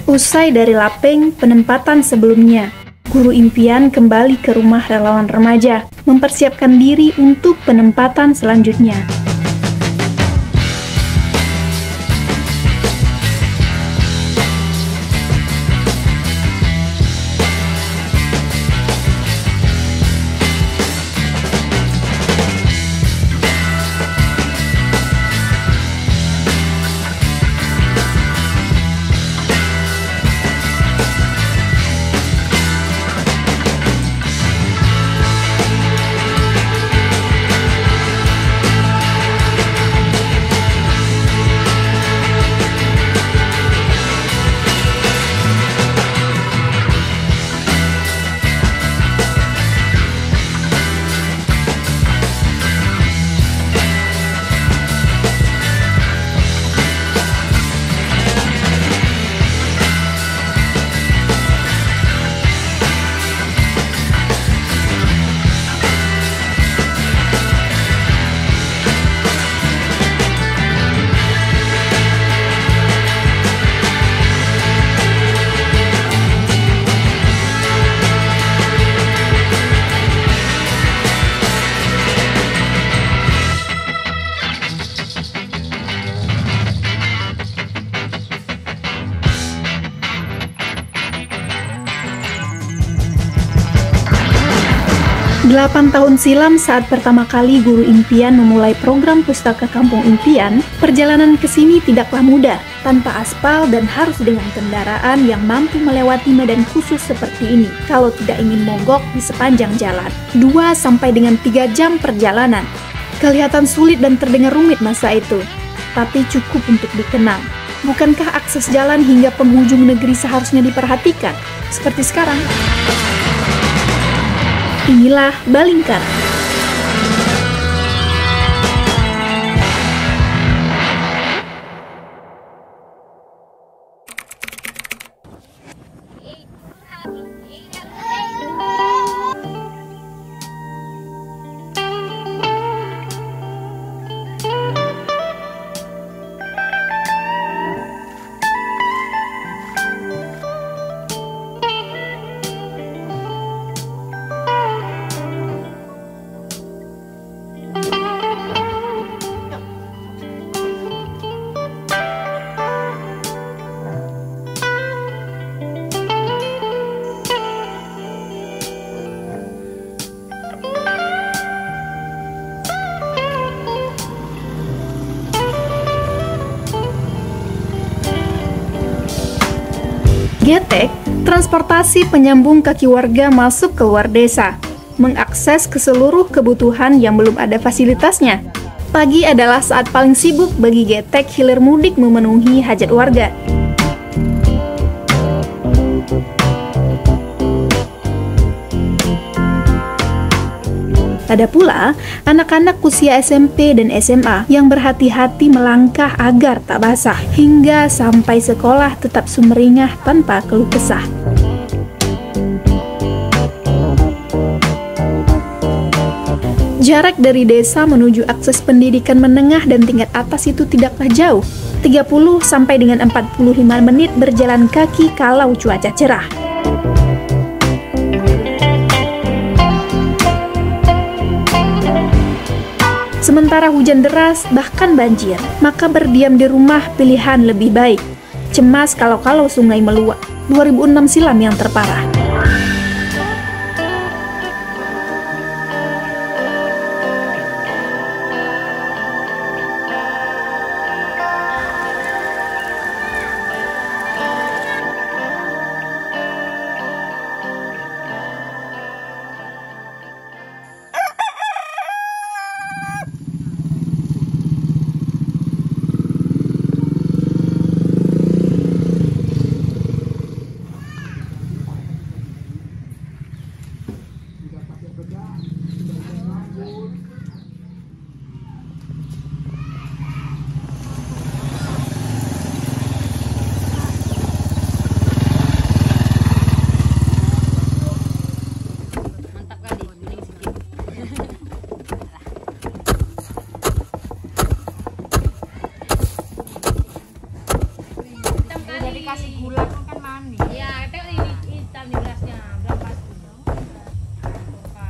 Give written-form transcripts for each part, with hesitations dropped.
Usai dari Lapeng, penempatan sebelumnya, guru impian kembali ke rumah relawan remaja, mempersiapkan diri untuk penempatan selanjutnya. Delapan tahun silam saat pertama kali Guru Impian memulai program Pustaka Kampung Impian, perjalanan ke sini tidaklah mudah, tanpa aspal dan harus dengan kendaraan yang mampu melewati medan khusus seperti ini, kalau tidak ingin mogok di sepanjang jalan. 2-3 jam perjalanan. Kelihatan sulit dan terdengar rumit masa itu, tapi cukup untuk dikenang. Bukankah akses jalan hingga penghujung negeri seharusnya diperhatikan, seperti sekarang? Inilah Balingkar. Getek, transportasi penyambung kaki warga masuk ke luar desa, mengakses ke seluruh kebutuhan yang belum ada fasilitasnya. Pagi adalah saat paling sibuk bagi Getek hilir mudik memenuhi hajat warga. Ada pula anak-anak usia SMP dan SMA yang berhati-hati melangkah agar tak basah, hingga sampai sekolah tetap sumringah tanpa keluh kesah. Jarak dari desa menuju akses pendidikan menengah dan tingkat atas itu tidaklah jauh, 30-45 menit berjalan kaki kalau cuaca cerah. Sementara hujan deras, bahkan banjir, maka berdiam di rumah pilihan lebih baik. Cemas kalau sungai meluap. 2006 silam yang terparah. Kasih gula kan nih. Iya, tengok ini hitam nih berasnya. Berapa sih?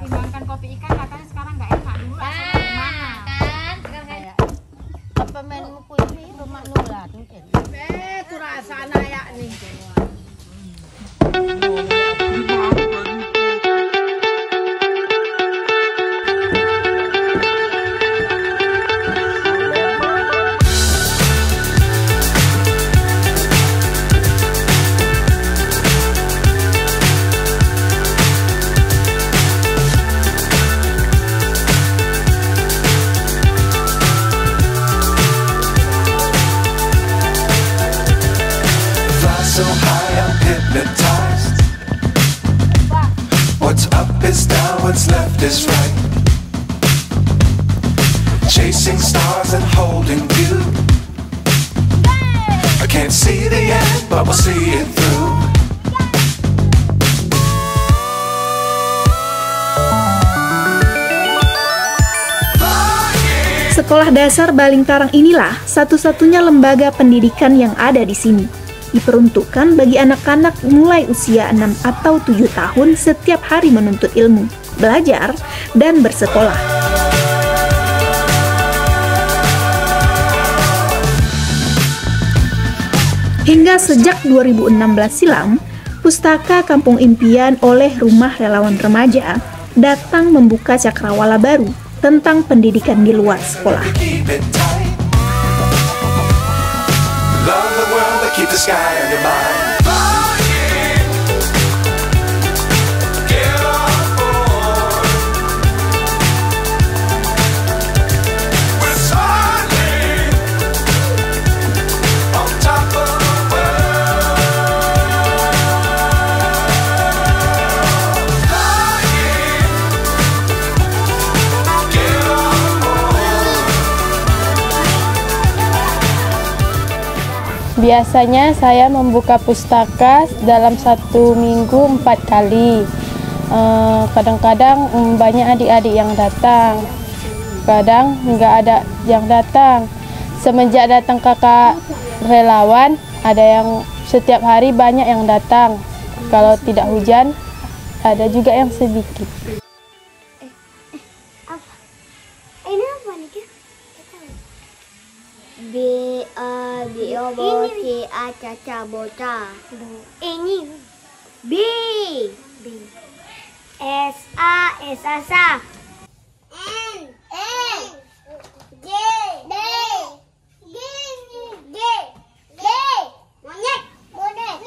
Timbangkan kopi ikan katanya sekarang nggak enak. Dulu asalnya gimana? Kan sekarang kayak apa main mukul ini rumah nulat mungkin. tuh rasa anak ya nih. So high I'm hypnotized. What's up is down, what's left is right. Chasing stars and holding you. I can't see the end, but we'll see it through. Sekolah Dasar Balingtarang inilah satu-satunya lembaga pendidikan yang ada di sini. Diperuntukkan bagi anak-anak mulai usia 6 atau 7 tahun setiap hari menuntut ilmu, belajar, dan bersekolah. Hingga sejak 2016 silam, Pustaka Kampung Impian oleh Rumah Relawan Remaja datang membuka cakrawala baru tentang pendidikan di luar sekolah. Keep the sky on your mind. Get on board. We're soaring on top of the world. Flying. Get on board. Biasanya saya membuka pustaka dalam 1 minggu 4 kali. Kadang-kadang banyak adik-adik yang datang, kadang nggak ada yang datang. Semenjak datang kakak relawan, ada yang setiap hari banyak yang datang. Kalau tidak hujan, ada juga yang sedikit. Ini apa nih, Kak? Caca bocah. Ini B. Sa N J D monyet bodet.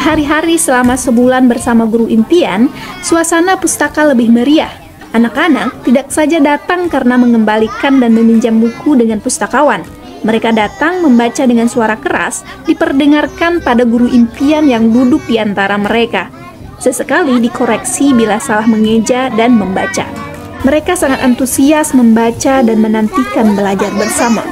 Hari-hari selama sebulan bersama Guru Impian, suasana pustaka lebih meriah. Anak-anak tidak saja datang karena mengembalikan dan meminjam buku dengan pustakawan. Mereka datang membaca dengan suara keras, diperdengarkan pada Guru Impian yang duduk di antara mereka. Sesekali dikoreksi bila salah mengeja dan membaca. Mereka sangat antusias membaca dan menantikan belajar bersama.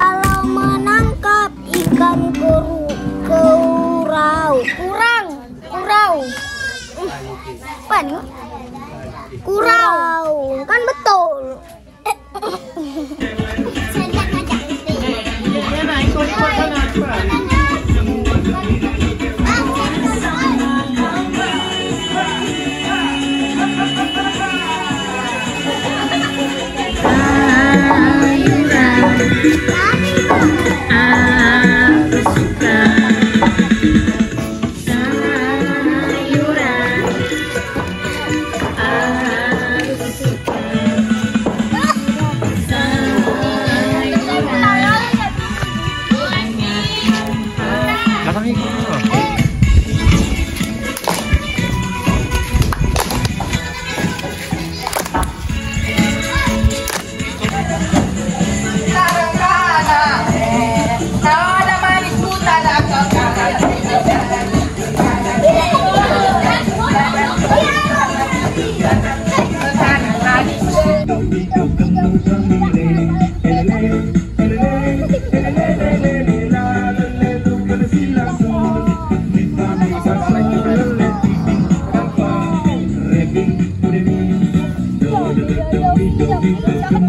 Kalau menangkap ikan kurau kan betul.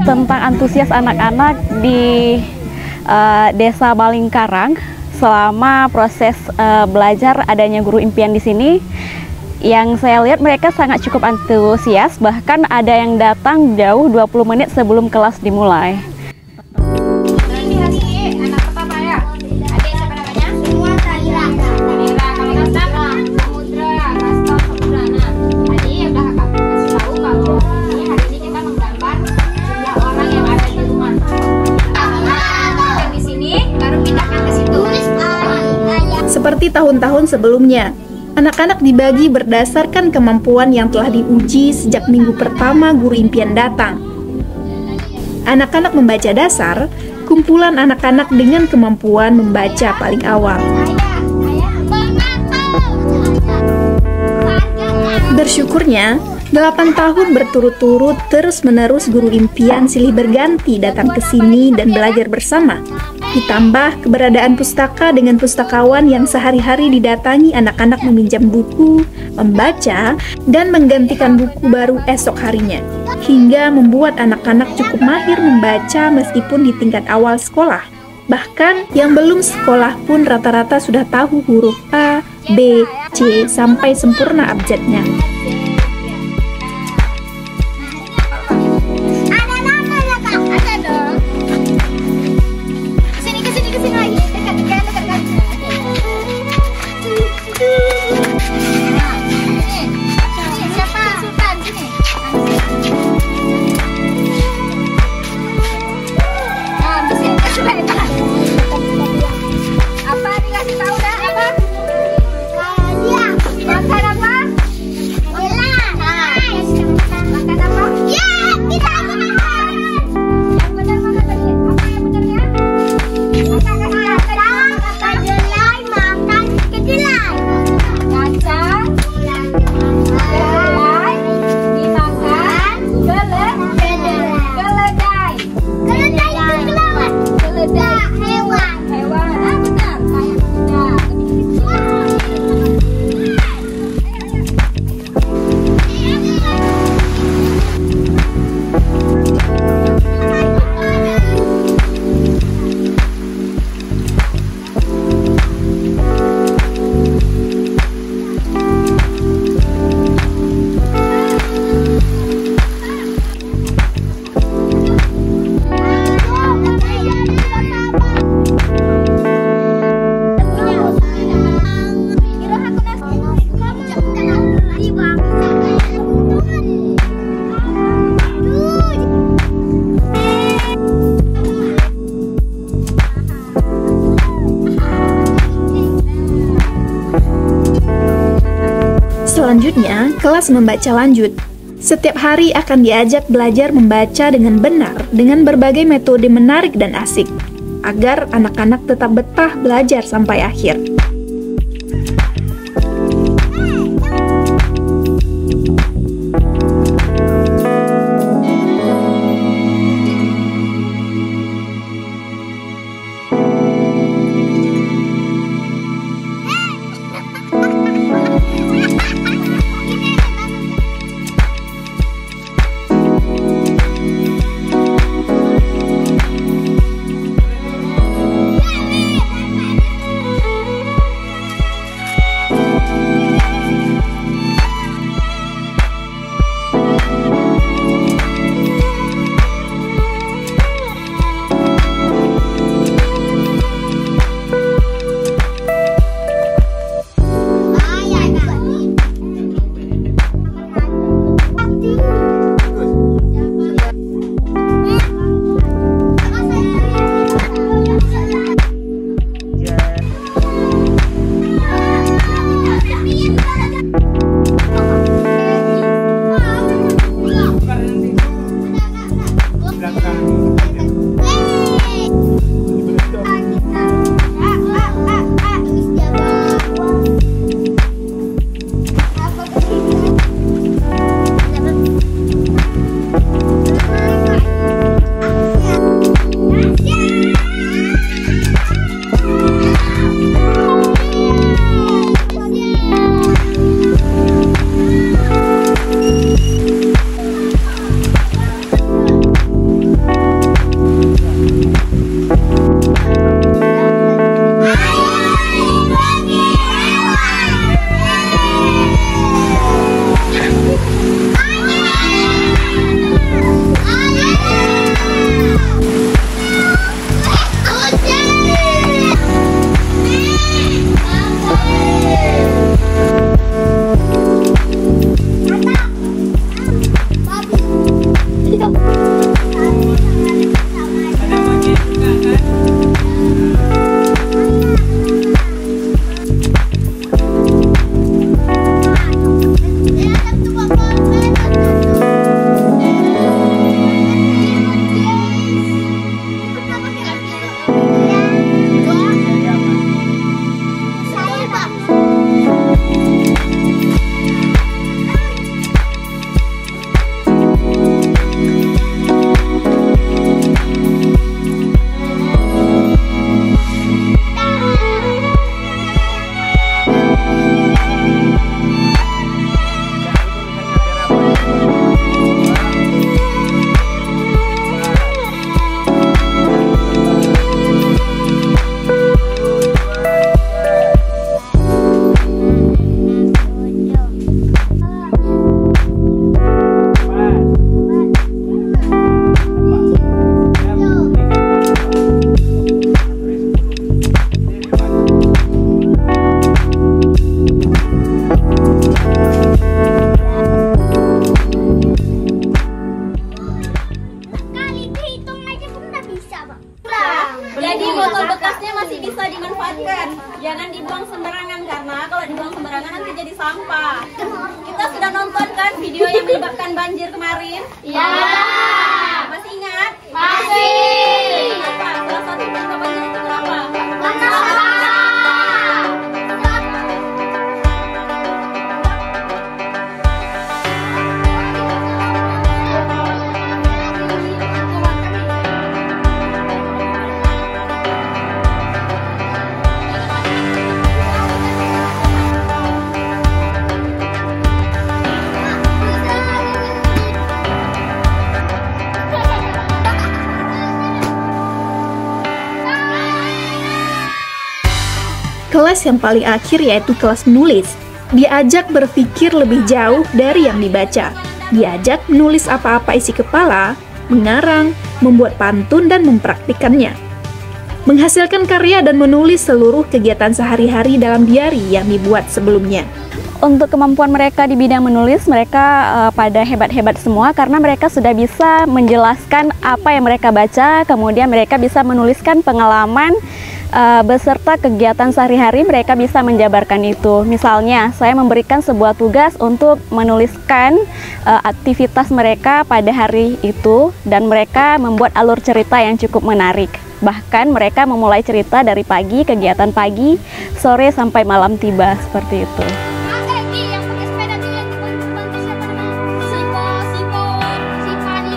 tentang antusias anak-anak di Desa Balingkarang selama proses belajar adanya guru impian di sini. Yang saya lihat mereka sangat cukup antusias, bahkan ada yang datang jauh 20 menit sebelum kelas dimulai. Ini hari anak pertama ya. Adik siapa namanya? Semua Tahira. Tahira, kalau Kasta Samudra, Kasta Samudra. Nah, tadi udah kasih tahu kalau ini hari ini kita menggambar jumlah orang yang ada di rumah. Kita di sini baru pindahkan ke situ. Seperti tahun-tahun sebelumnya, anak-anak dibagi berdasarkan kemampuan yang telah diuji sejak minggu pertama guru impian datang. Anak-anak membaca dasar, kumpulan anak-anak dengan kemampuan membaca paling awal. Bersyukurnya, 8 tahun berturut-turut terus-menerus guru impian silih berganti datang ke sini dan belajar bersama. Ditambah keberadaan pustaka dengan pustakawan yang sehari-hari didatangi anak-anak meminjam buku, membaca, dan menggantikan buku baru esok harinya. Hingga membuat anak-anak cukup mahir membaca meskipun di tingkat awal sekolah. Bahkan yang belum sekolah pun rata-rata sudah tahu huruf A, B, C, sampai sempurna abjadnya. Selanjutnya, kelas membaca lanjut. Setiap hari akan diajak belajar membaca dengan benar dengan berbagai metode menarik dan asik, agar anak-anak tetap betah belajar sampai akhir. menyebabkan banjir kemarin? Ya. Masih ingat? Masih. Apa? Salah satu penyebab banjir itu kenapa? Kelas yang paling akhir yaitu kelas menulis. Diajak berpikir lebih jauh dari yang dibaca. Diajak menulis apa-apa isi kepala, mengarang, membuat pantun dan mempraktikannya. Menghasilkan karya dan menulis seluruh kegiatan sehari-hari dalam diari yang dibuat sebelumnya. Untuk kemampuan mereka di bidang menulis, mereka pada hebat-hebat semua karena mereka sudah bisa menjelaskan apa yang mereka baca, kemudian mereka bisa menuliskan pengalaman beserta kegiatan sehari-hari, mereka bisa menjabarkan itu. Misalnya, saya memberikan sebuah tugas untuk menuliskan aktivitas mereka pada hari itu dan mereka membuat alur cerita yang cukup menarik. Bahkan mereka memulai cerita dari pagi, kegiatan pagi, sore sampai malam tiba, seperti itu. Yang pakai sepeda tuh yang bantu siapa namanya? Si Fani.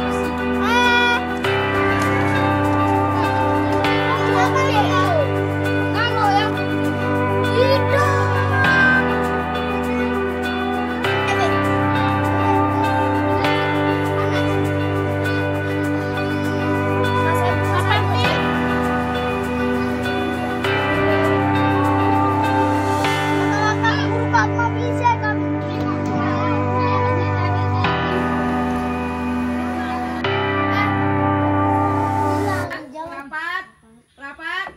Apa dia tahu? Nggak yang itu. Rapat,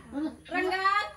renggang,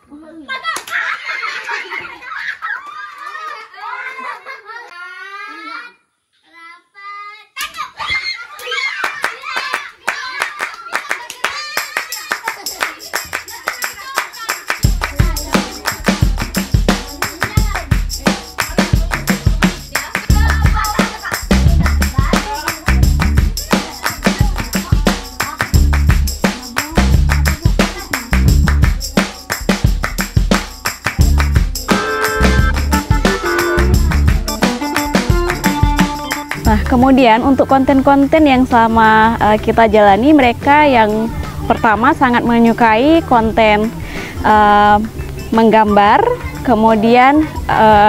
Nah, kemudian untuk konten-konten yang selama kita jalani, mereka yang pertama sangat menyukai konten menggambar, kemudian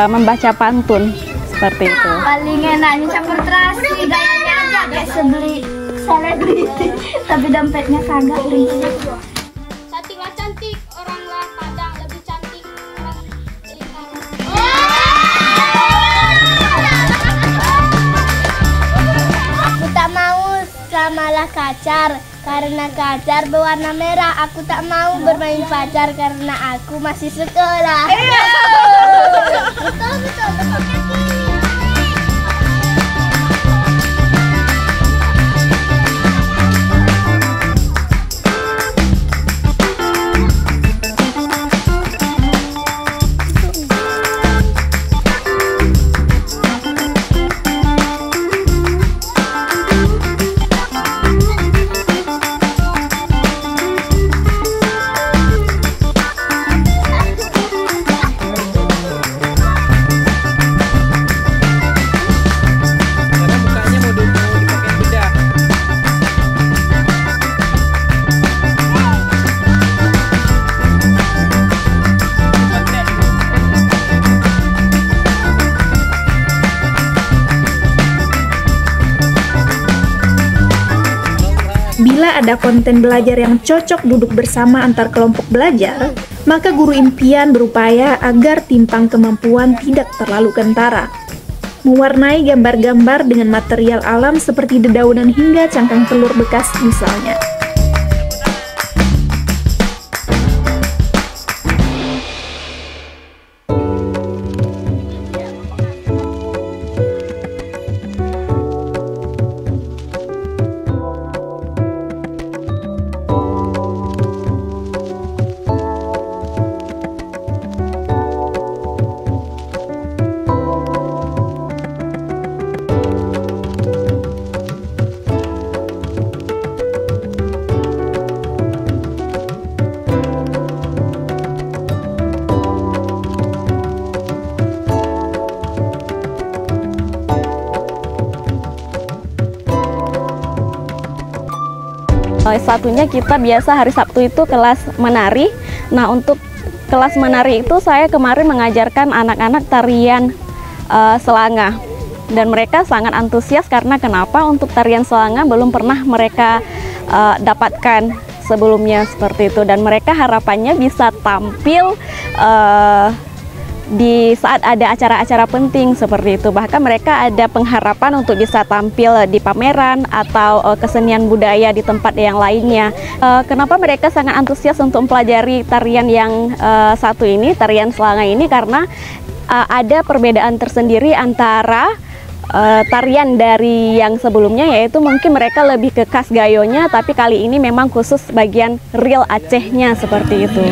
membaca pantun, seperti itu. Paling enaknya campur terasi, gayanya aja kayak sebeli selebriti, tapi dompetnya kagak ringan. Cantiklah cantik, oranglah kadang lebih cantik orang lingkaran. Aku tak mau samalah kacar karena kacar berwarna merah. Aku tak mau bermain pacar karena aku masih sekolah. Betul betul betul. Bila ada konten belajar yang cocok duduk bersama antar kelompok belajar, maka guru impian berupaya agar timpang kemampuan tidak terlalu kentara. Mewarnai gambar-gambar dengan material alam seperti dedaunan hingga cangkang telur bekas misalnya. Satunya kita biasa hari Sabtu itu kelas menari. Nah, untuk kelas menari itu saya kemarin mengajarkan anak-anak tarian selanga. Dan mereka sangat antusias karena kenapa? Untuk tarian selanga belum pernah mereka dapatkan sebelumnya seperti itu. Dan mereka harapannya bisa tampil di saat ada acara-acara penting seperti itu. Bahkan mereka ada pengharapan untuk bisa tampil di pameran atau kesenian budaya di tempat yang lainnya. Kenapa mereka sangat antusias untuk mempelajari tarian yang satu ini, tarian selanga ini? Karena ada perbedaan tersendiri antara tarian dari yang sebelumnya, yaitu mungkin mereka lebih ke khas gayonya, tapi kali ini memang khusus bagian real Acehnya seperti itu.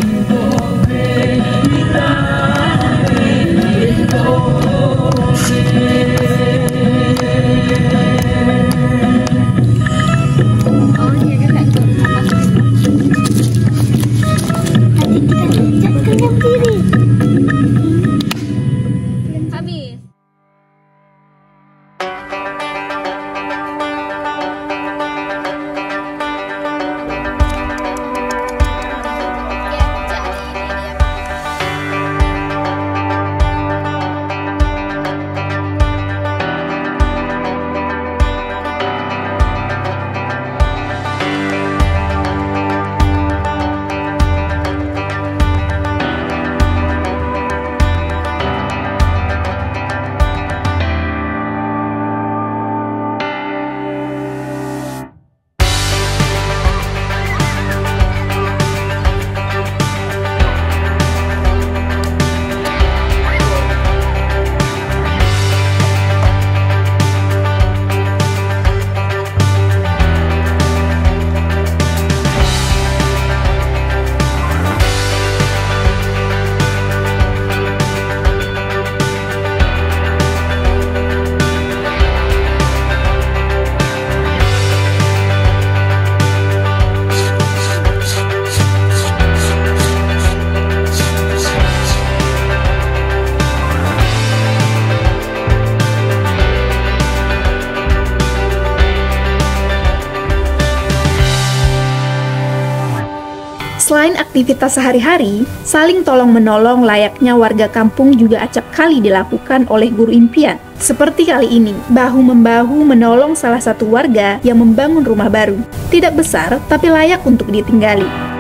Selain aktivitas sehari-hari, saling tolong-menolong layaknya warga kampung juga acap kali dilakukan oleh guru impian. Seperti kali ini, bahu-membahu menolong salah satu warga yang membangun rumah baru. Tidak besar, tapi layak untuk ditinggali.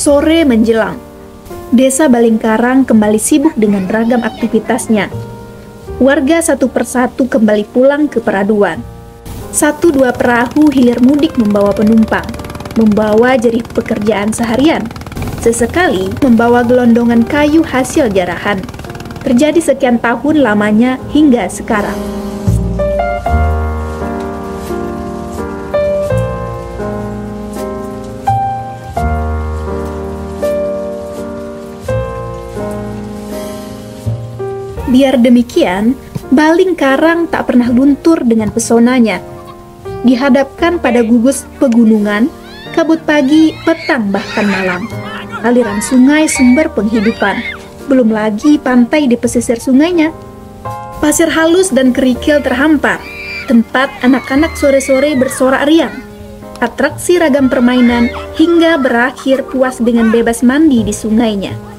Sore menjelang, Desa Balingkarang kembali sibuk dengan ragam aktivitasnya. Warga satu persatu kembali pulang ke peraduan. 1-2 perahu hilir mudik membawa penumpang, membawa jerih pekerjaan seharian. Sesekali membawa gelondongan kayu hasil jarahan. Terjadi sekian tahun lamanya hingga sekarang. Biar demikian, Balingkarang tak pernah luntur dengan pesonanya. Dihadapkan pada gugus pegunungan, kabut pagi, petang bahkan malam. Aliran sungai sumber penghidupan, belum lagi pantai di pesisir sungainya. Pasir halus dan kerikil terhampar, tempat anak-anak sore-sore bersorak riang. Atraksi ragam permainan hingga berakhir puas dengan bebas mandi di sungainya.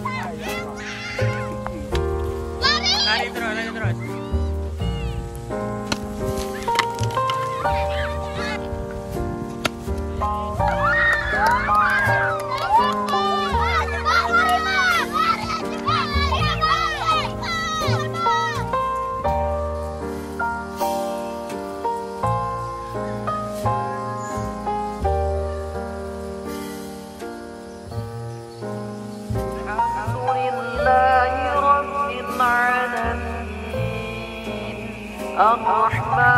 الرحمن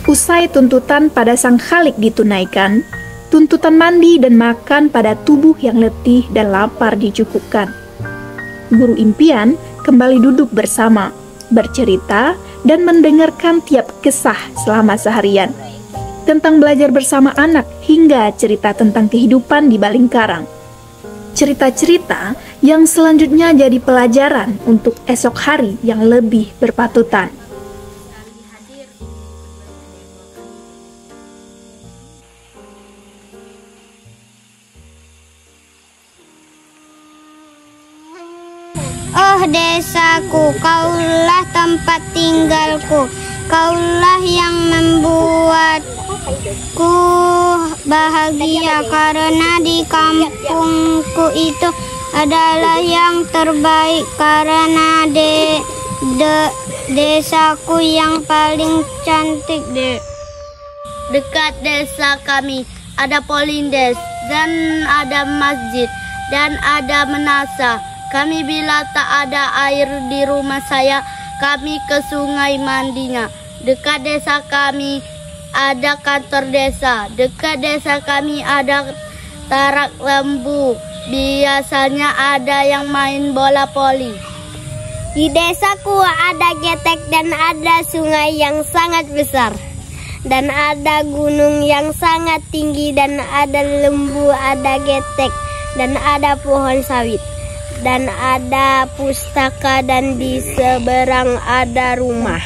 Usai tuntutan pada sang khalik ditunaikan, tuntutan mandi dan makan pada tubuh yang letih dan lapar dicukupkan. Guru impian kembali duduk bersama, bercerita, dan mendengarkan tiap kisah selama seharian. Tentang belajar bersama anak hingga cerita tentang kehidupan di Balingkarang. Cerita-cerita yang selanjutnya jadi pelajaran untuk esok hari yang lebih berpatutan. Oh desaku, kaulah tempat tinggalku, kaulah yang membuatku bahagia, karena di kampungku itu adalah yang terbaik, karena desaku yang paling cantik. Dekat desa kami ada polindes dan ada masjid dan ada menasa. Kami bila tak ada air di rumah saya, kami ke sungai mandinya. Dekat desa kami ada kantor desa. Dekat desa kami ada tarak lembu. Biasanya ada yang main bola voli. Di desaku ada getek dan ada sungai yang sangat besar. Dan ada gunung yang sangat tinggi dan ada lembu, ada getek dan ada pohon sawit. Dan ada pustaka dan di seberang ada rumah.